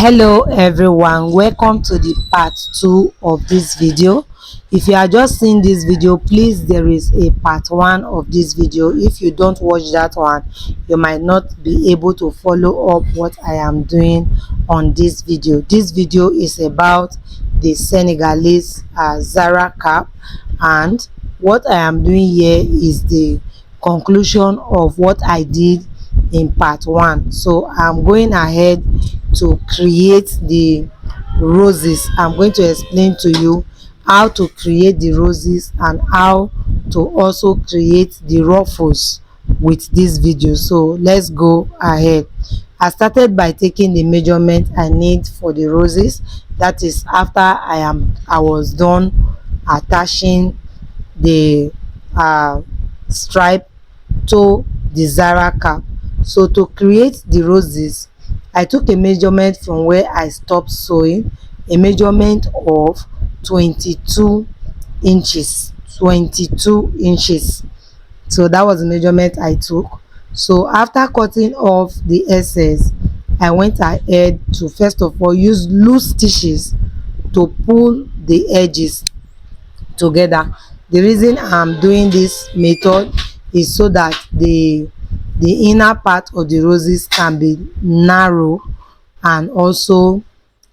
Hello everyone, welcome to the part 2 of this video. If you are just seeing this video, please, there is a part 1 of this video. If you don't watch that one, you might not be able to follow up what I am doing on this video. This video is about the Senegalese Zara cap, and what I am doing here is the conclusion of what I did in part 1. So I'm going ahead to create the roses. I'm going to explain to you how to create the roses and how to also create the ruffles with this video. So let's go ahead. I started by taking the measurement I need for the roses. That is after I was done attaching the stripe to the Zara cap. So to create the roses, I took a measurement from where I stopped sewing, a measurement of 22 inches. 22 inches. So that was the measurement I took. So after cutting off the excess, I went ahead to first of all use loose stitches to pull the edges together. The reason I'm doing this method is so that the inner part of the roses can be narrow and also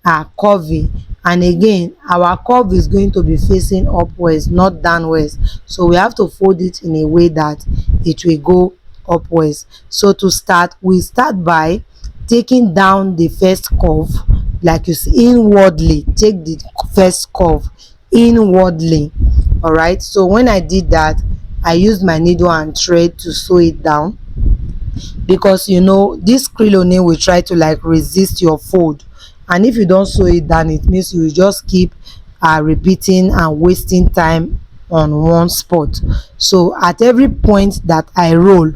curvy. And again, our curve is going to be facing upwards, not downwards, so we have to fold it in a way that it will go upwards. So to start, we start by taking down the first curve, like you see, inwardly. Take the first curve inwardly. All right, so when I did that, I used my needle and thread to sew it down, because you know this crinoline will try to like resist your fold, and if you don't sew it down, it means you will just keep repeating and wasting time on one spot. So at every point that I roll,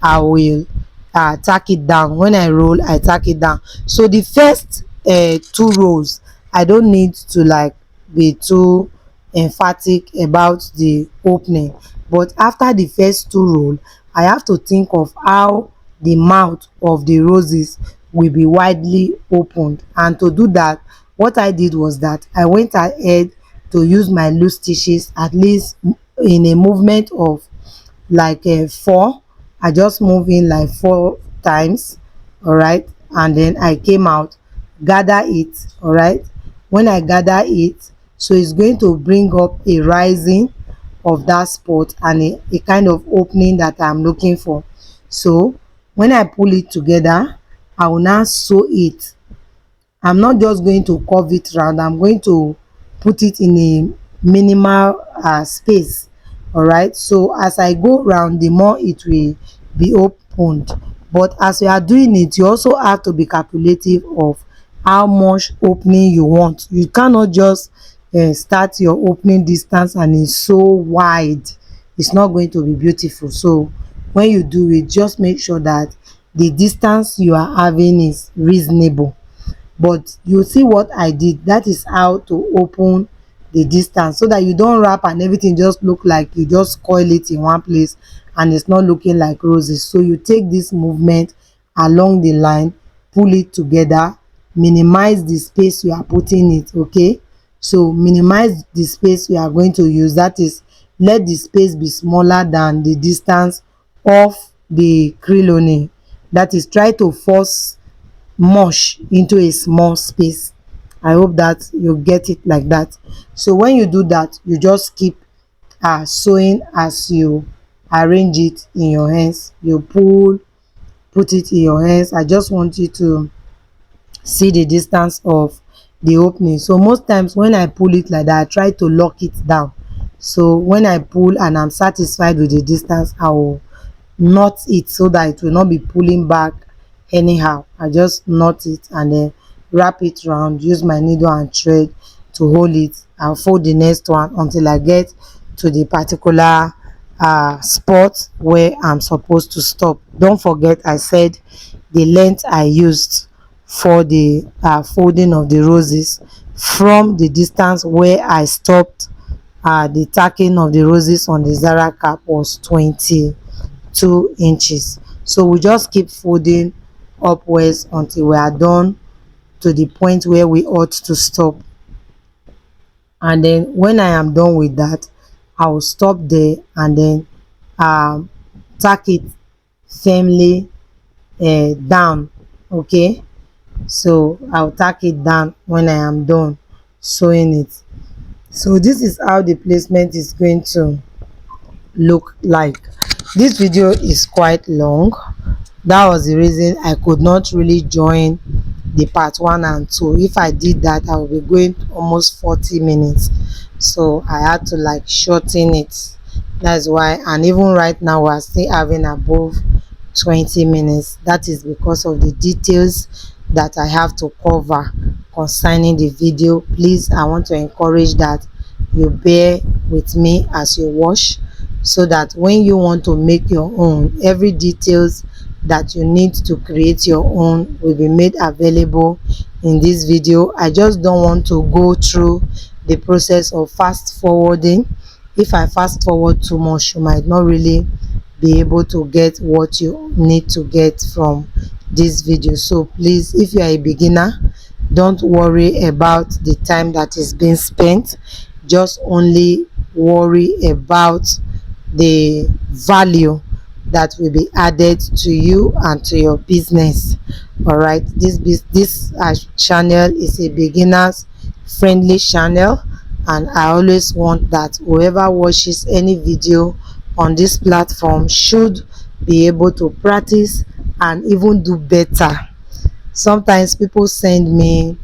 I will tack it down. When I roll, I tack it down. So the first 2 rows, I don't need to like be too emphatic about the opening, but after the first 2 rows, I have to think of how the mouth of the roses will be widely opened. And to do that, what I did was that I went ahead to use my loose stitches, at least in a movement of like 4. I just move in like 4 times. All right, and then I came out, gather it. All right, when I gather it, so it's going to bring up a rising of that spot and a kind of opening that I'm looking for. So when I pull it together, I will now sew it. I'm not just going to curve it round, I'm going to put it in a minimal space. All right, so as I go round, the more it will be opened. But as you are doing it, you also have to be calculative of how much opening you want. You cannot just start your opening distance and it's so wide. It's not going to be beautiful. So when you do it, just make sure that the distance you are having is reasonable. But you see what I did, that is how to open the distance, so that you don't wrap and everything just look like you just coil it in one place and it's not looking like roses. So you take this movement along the line, pull it together, minimize the space you are putting it. Okay, so minimize the space we are going to use, that is, let the space be smaller than the distance of the crinoline. That is, try to force mush into a small space. I hope that you get it like that. So when you do that, you just keep sewing as you arrange it in your hands. You pull, put it in your hands. I just want you to see the distance of the opening. So most times when I pull it like that, I try to lock it down. So when I pull and I'm satisfied with the distance, I will knot it so that it will not be pulling back anyhow. I just knot it and then wrap it around, use my needle and thread to hold it, and fold the next one until I get to the particular spot where I'm supposed to stop. Don't forget, I said the length I used for the folding of the roses from the distance where I stopped the tacking of the roses on the Zara cap was 22 inches. So we just keep folding upwards until we are done to the point where we ought to stop. And then when I am done with that, I will stop there and then um tack it firmly down. Okay, so I'll tack it down when I am done sewing it. So this is how the placement is going to look like. This video is quite long. That was the reason I could not really join the part 1 and 2. If I did that, I will be going almost 40 minutes, so I had to like shorten it. That's why. And even right now we are still having above 20 minutes. That is because of the details that I have to cover concerning the video. Please, I want to encourage that you bear with me as you watch, so that when you want to make your own, every details that you need to create your own will be made available in this video. I just don't want to go through the process of fast forwarding. If I fast forward too much, you might not really be able to get what you need to get from this video. So please, if you are a beginner, don't worry about the time that is being spent. Just only worry about the value that will be added to you and to your business. All right, this channel is a beginners friendly channel, and I always want that whoever watches any video on this platform should be able to practice and even do better. Sometimes people send me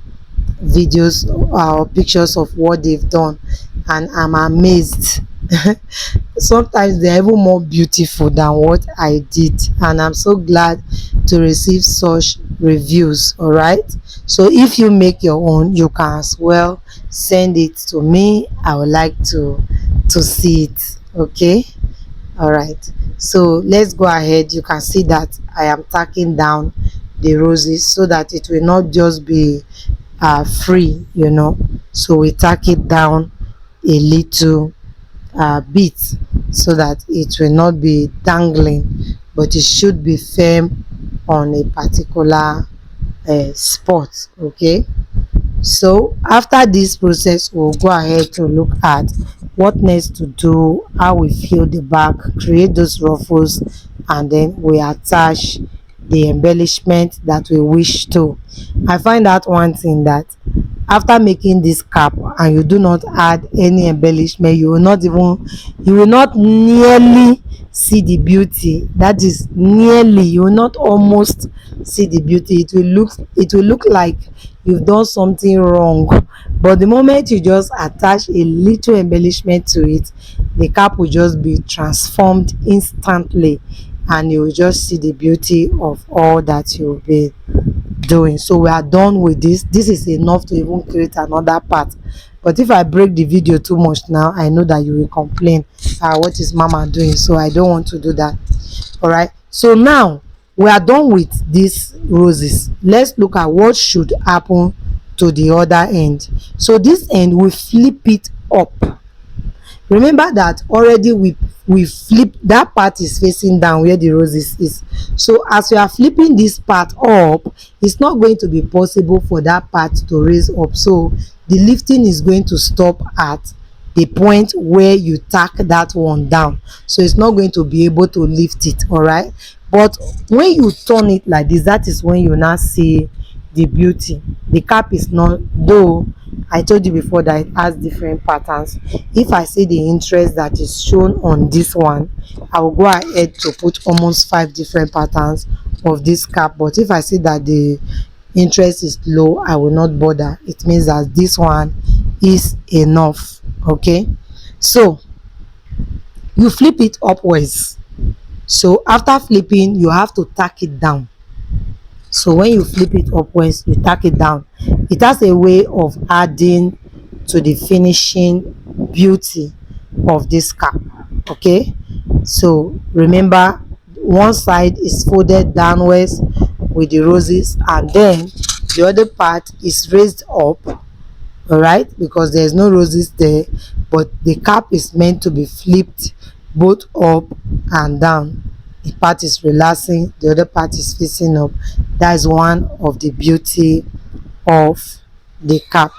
videos or pictures of what they've done, and I'm amazed. Sometimes they're even more beautiful than what I did, and I'm so glad to receive such reviews. All right, so if you make your own, you can as well send it to me. I would like to see it. Okay, all right, so let's go ahead. You can see that I am tacking down the roses so that it will not just be free, you know. So we tack it down a little bit so that it will not be dangling, but it should be firm on a particular spot. Okay, so after this process, we'll go ahead to look at what next to do, how we fill the back, create those ruffles, and then we attach the embellishment that we wish to. I find out one thing, that after making this cap and you do not add any embellishment, you will not nearly see the beauty. That is nearly, you will not almost see the beauty. It will look like you've done something wrong. But the moment you just attach a little embellishment to it, the cap will just be transformed instantly, and you will just see the beauty of all that you'll be doing. So we are done with this. This is enough to even create another part. But if I break the video too much now, I know that you will complain, what is mama doing? So I don't want to do that. All right, so now we are done with these roses. Let's look at what should happen to the other end. So this end, we flip it up. Remember that already we flip, that part is facing down where the roses is. So as we are flipping this part up, it's not going to be possible for that part to raise up. So the lifting is going to stop at the point where you tack that one down. So it's not going to be able to lift it. All right, but when you turn it like this, that is when you now see the beauty. The cap is not, though I told you before that it has different patterns. If I see the interest that is shown on this one, I will go ahead to put almost 5 different patterns of this cap. But if I see that the interest is low, I will not bother. It means that this one is enough. Okay, so you flip it upwards. So after flipping, you have to tack it down. So when you flip it upwards, you tack it down. It has a way of adding to the finishing beauty of this cap. Okay, so remember, one side is folded downwards with the roses, and then the other part is raised up. All right, because there's no roses there, but the cap is meant to be flipped both up and down. The part is relaxing, the other part is facing up. That is one of the beauty of the cap.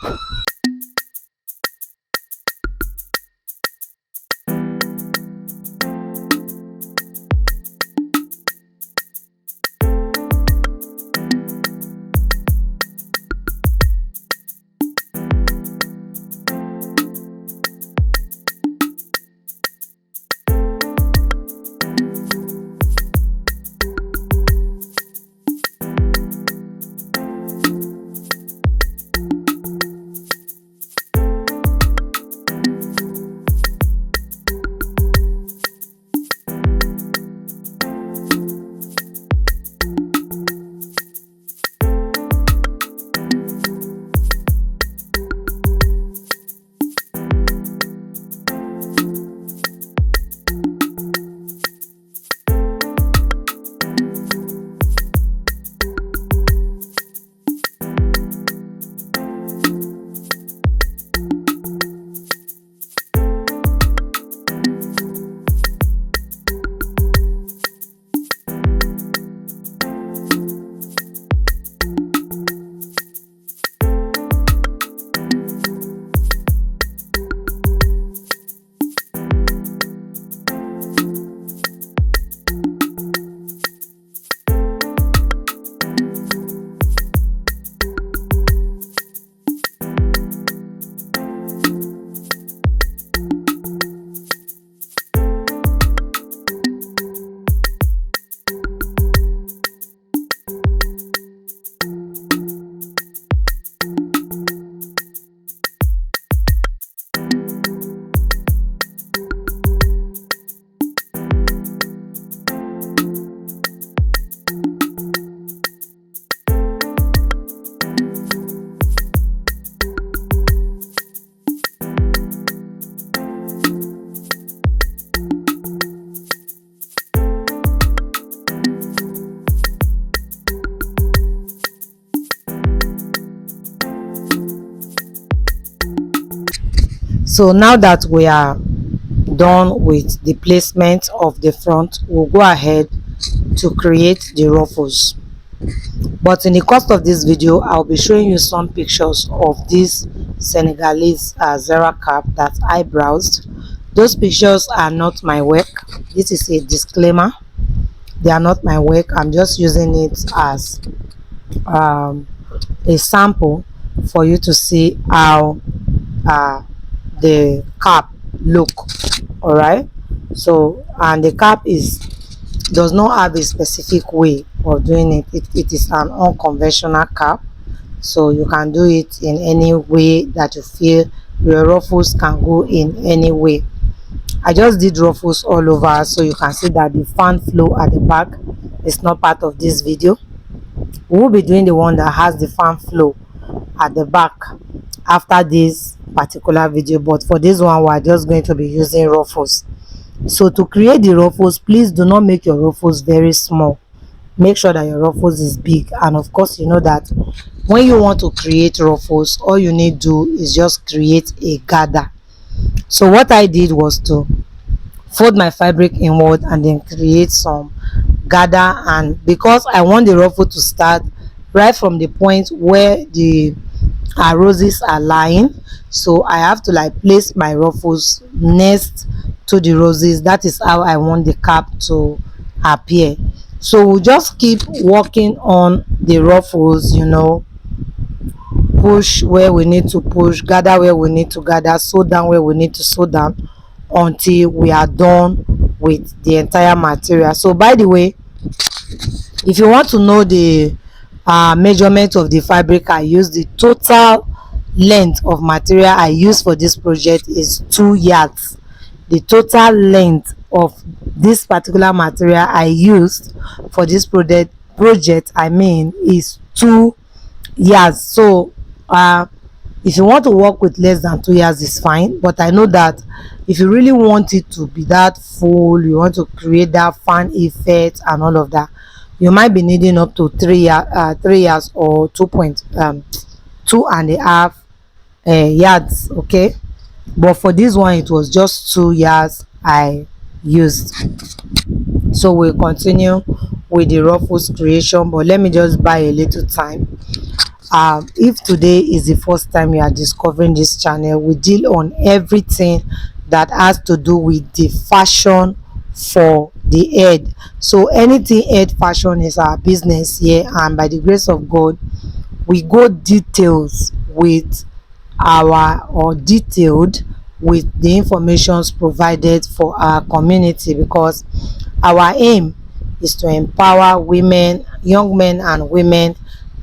So now that we are done with the placement of the front, we'll go ahead to create the ruffles. But in the course of this video, I'll be showing you some pictures of this Senegalese zarah cap that I browsed. Those pictures are not my work. This is a disclaimer. They are not my work. I'm just using it as a sample for you to see how the cap look. All right, so and the cap does not have a specific way of doing it. It is an unconventional cap, so you can do it in any way that you feel. Your ruffles can go in any way. I just did ruffles all over, so you can see that the fan flow at the back is not part of this video. We will be doing the one that has the fan flow at the back after this particular video, but for this one we are just going to be using ruffles. So to create the ruffles, please do not make your ruffles very small. Make sure that your ruffles is big. And of course, you know that when you want to create ruffles, all you need to do is just create a gather. So what I did was to fold my fabric inward and then create some gather. And because I want the ruffle to start right from the point where the roses are lying, so I have to like place my ruffles next to the roses. That is how I want the cap to appear. So we'll just keep working on the ruffles, you know, push where we need to push, gather where we need to gather, sew down where we need to sew down, until we are done with the entire material. So by the way, if you want to know the measurement of the fabric I used, the total length of material I used for this project is 2 yards. The total length of this particular material I used for this project I mean is 2 yards. So if you want to work with less than 2 yards, is fine, but I know that if you really want it to be that full, you want to create that fan effect and all of that, you might be needing up to 3 yards or 2.5 yards. Okay, but for this one it was just 2 yards I used. So we'll continue with the ruffles creation, but let me just buy a little time If today is the first time you are discovering this channel, we deal on everything that has to do with the fashion for the head. So anything head fashion is our business here, and by the grace of God, we go details with our or detailed with the informations provided for our community, because our aim is to empower women, young men and women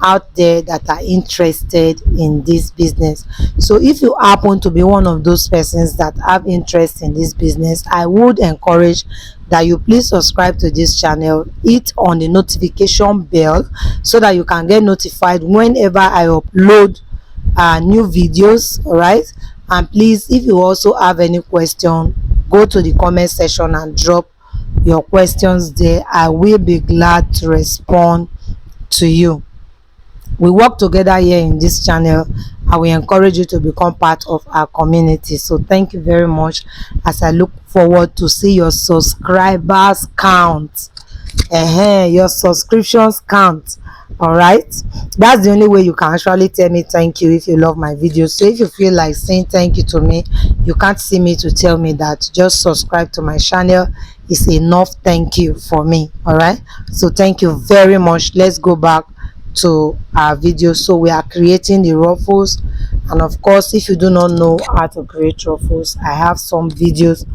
out there that are interested in this business. So if you happen to be one of those persons that have interest in this business, I would encourage that you please subscribe to this channel, hit on the notification bell so that you can get notified whenever I upload new videos. All right, and please, if you also have any question, go to the comment section and drop your questions there. I will be glad to respond to you. We work together here in this channel, and we encourage you to become part of our community. So thank you very much, as I look forward to see your subscribers count, your subscriptions count. All right, that's the only way you can actually tell me thank you if you love my videos. So if you feel like saying thank you to me, you can't see me to tell me that, just subscribe to my channel is enough thank you for me. All right, so thank you very much. Let's go back to our video. So we are creating the ruffles, and of course, if you do not know how to create ruffles, I have some videos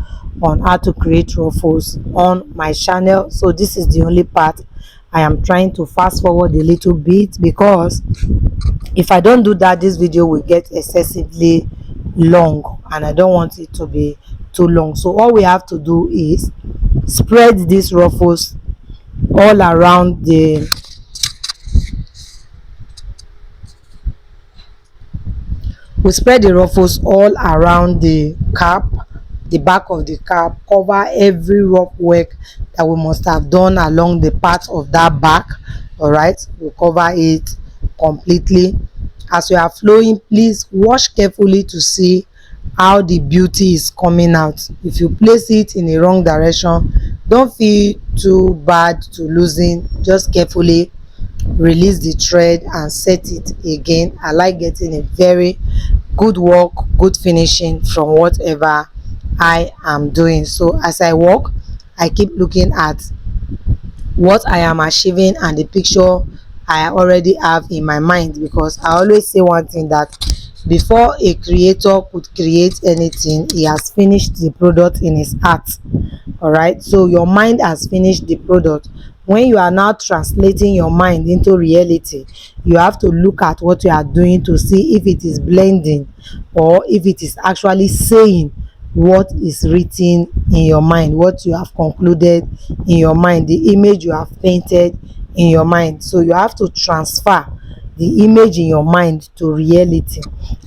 on how to create ruffles on my channel. So this is the only part I am trying to fast forward a little bit, because if I don't do that, this video will get excessively long and I don't want it to be too long. So all we have to do is spread these ruffles all around the ruffles all around the cap, the back of the cap, cover every rough work that we must have done along the part of that back. All right, we'll cover it completely. As you are flowing, please wash carefully to see how the beauty is coming out. If you place it in the wrong direction, don't feel too bad to losing, just carefully release the thread and set it again. I like getting a very good work, good finishing from whatever I am doing. So as I work, I keep looking at what I am achieving and the picture I already have in my mind, because I always say one thing, that before a creator could create anything, he has finished the product in his heart. All right, so your mind has finished the product. When you are now translating your mind into reality, you have to look at what you are doing to see if it is blending or if it is actually saying what is written in your mind, what you have concluded in your mind, the image you have painted in your mind. So you have to transfer the image in your mind to reality,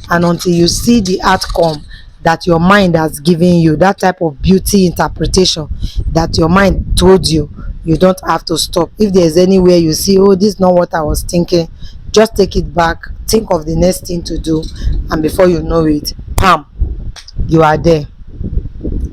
and until you see the outcome that your mind has given you, that type of beauty interpretation that your mind told you, you don't have to stop. If there's anywhere you see, oh, this is not what I was thinking, just take it back, think of the next thing to do, and before you know it, bam, you are there.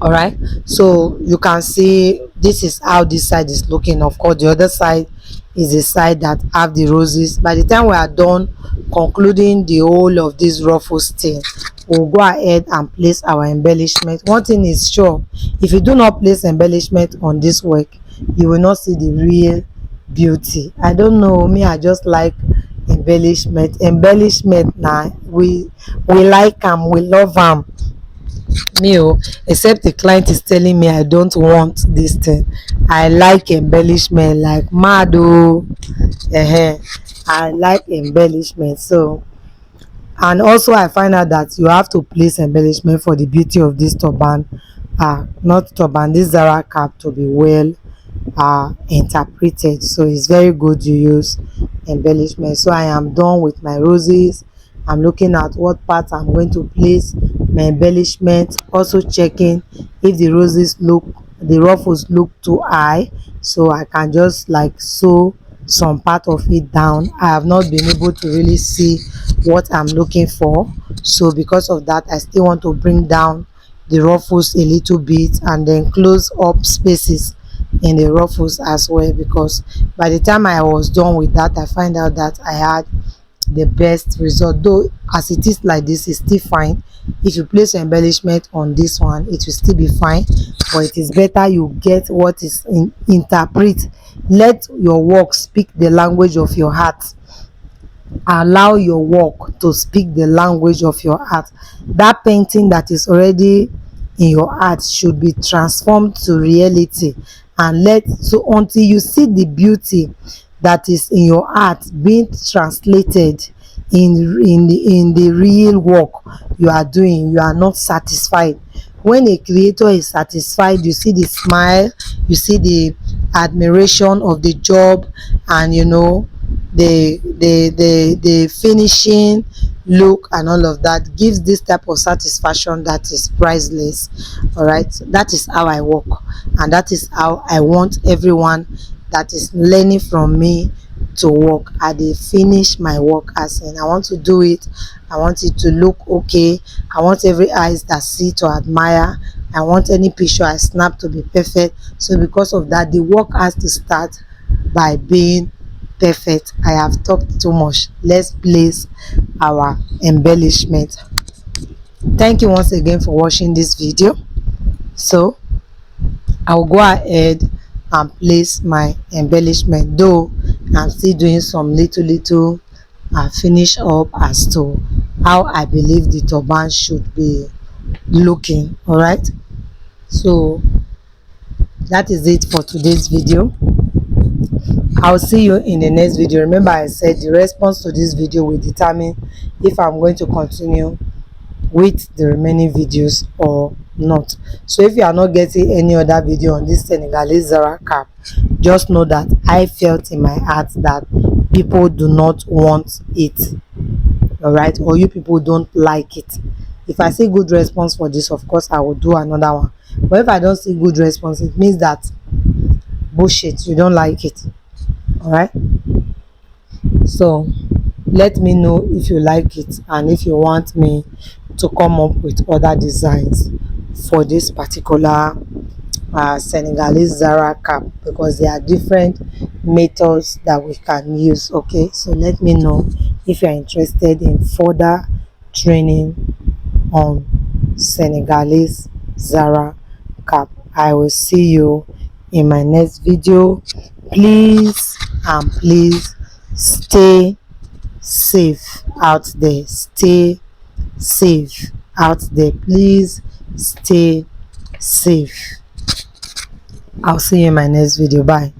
All right, so you can see this is how this side is looking. Of course, the other side is the side that have the roses. By the time we are done concluding the whole of this ruffles thing, we'll go ahead and place our embellishment. One thing is sure, if you do not place embellishment on this work, you will not see the real beauty. I don't know, me, I just like embellishment. Now we like them, we love them. Me, except the client is telling me I don't want this thing, I like embellishment like mad. I like embellishment. So, and also I find out that you have to place embellishment for the beauty of this turban, not turban, this Zara cap, to be well interpreted. So it's very good you use embellishment. So I am done with my roses. I'm looking at what part I'm going to place my embellishment, also checking if the ruffles look too high, so I can just like sew some part of it down. I have not been able to really see what I'm looking for, so because of that, I still want to bring down the ruffles a little bit and then close up spaces in the ruffles as well, because by the time I was done with that, I find out that I had the best result. Though as it is like this, it's still fine. If you place your embellishment on this one, it will still be fine, but it is better you get what is interpret. Let your work speak the language of your heart. Allow your work to speak the language of your heart. That painting that is already in your heart should be transformed to reality, and so until you see the beauty that is in your heart being translated in the real work you are doing, you are not satisfied. When a creator is satisfied, you see the smile, you see the admiration of the job, and the finishing look and all of that gives this type of satisfaction that is priceless. All right, so that is how I work, and that is how I want everyone that is learning from me to work. I dey finish my work, as in I want to do it, I want it to look okay, I want every eyes that see to admire, I want any picture I snap to be perfect. So because of that, the work has to start by being perfect. I have talked too much. Let's place our embellishment. Thank you once again for watching this video. So I'll go ahead and place my embellishment, though I'm still doing some little finish up as to how I believe the turban should be looking. All right, so that is it for today's video. I'll see you in the next video. Remember, I said the response to this video will determine if I'm going to continue with the remaining videos or not. So if you are not getting any other video on this Senegalese Zara cap, just know that I felt in my heart that people do not want it. All right, or you people don't like it. If I see good response for this, of course I will do another one. But if I don't see good response, it means that bullshit, you don't like it. All right, so let me know if you like it and if you want me to come up with other designs for this particular Senegalese Zara cap, because there are different methods that we can use. Okay, so let me know if you are interested in further training on Senegalese Zara cap. I will see you in my next video. Please and please stay safe out there. Stay safe out there. Please stay safe. I'll see you in my next video. Bye.